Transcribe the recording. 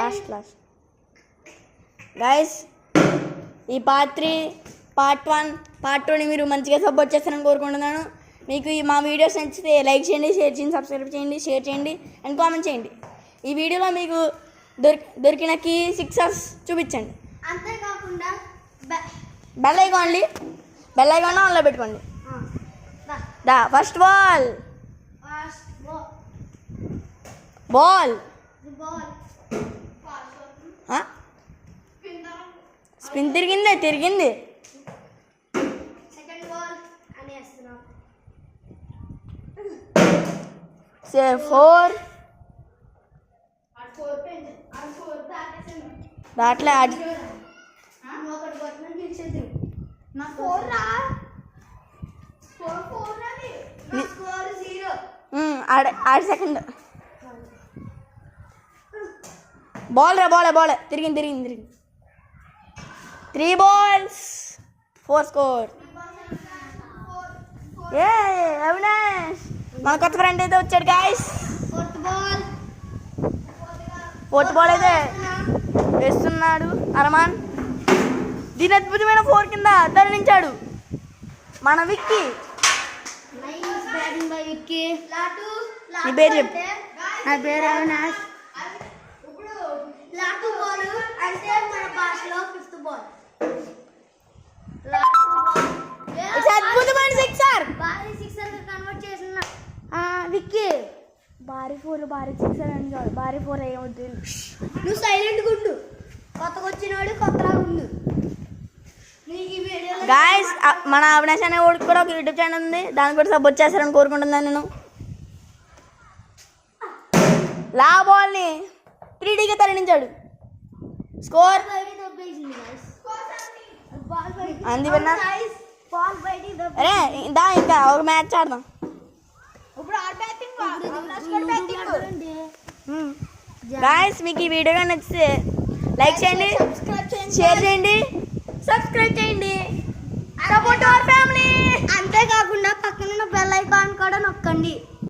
Last guys, ఈ part 3 part 1 part 2ని మీరు మంచిగా సపోర్ట్ చేస్తారని కోరుకుంటున్నాను. మీకు మా వీడియోస్ నచ్చితే లైక్ చేయండి, షేర్ చేయండి, సబ్స్క్రైబ్ చేయండి, షేర్ చేయండి అండ్ కామెంట్ చేయండి. ఈ వీడియోలో మీకు దొరికిన కీ 6 చూపించండి. అంతేకాకుండా బెల్ ఐకాన్ ఆన్లో పెట్టుకోండి. ఫస్ట్ బాల్ స్పిన్ తిరిగింది. సెకండ్ బాల్ అని వేస్తున్నాం. 4 దాంట్లో ఒకటి కొట్టిన గెలిచేది. నా 4 రా 4 రాది. నా స్కోర్ 0. ఆడ సెకండ్ బాల్ తిరిగింది. 3 balls 4 score. ఏ అవినాష్ మన కొత్త ఫ్రెండ్ అయితే వచ్చాడు గాయస్. ఫోర్త్ బాల్ అయితే వేస్తున్నాడు అరమాన్. దీని అద్భుతమైన 4 కింద తరలించాడు మన విక్కీ. నీ పేరు చెప్పు. నా పేరు అవినాష్. లాటు బాల్ అంటే మన భాషలో 5th బాల్. అద్భుతమైన సిక్సర్. భారీ సిక్సర్ గా కన్వర్ట్ చేసిన విక్కీ. భారీ 4 భారీ సిక్సర్ అని కాదు, భారీ 4 ఏమవుతుంది. నువ్వు సైలెంట్గా ఉండు. కొత్తగా వచ్చినవాడు కొత్తగా ఉండు. గాయస్, మన అవినాష్ అనే వాడికి కూడా ఒక యూట్యూబ్ ఛానల్ ఉంది, దాన్ని కూడా సపోర్ట్ చేస్తారని కోరుకుంటున్నాను నేను. లా బాల్ని 3Dకి తరలించాడు. స్కోర్ అంది విన్నా. అరే ఇంకా ఒక మ్యాచ్ ఆడదాం. గాయస్, మీకు ఈ వీడియో నచ్చితే లైక్ చేయండి, షేర్ చేయండి, సబ్స్క్రైబ్ చేయండి. Support our family. అంతేకాకుండా పక్కన బెల్ ఐకాన్ కూడా నొక్కండి.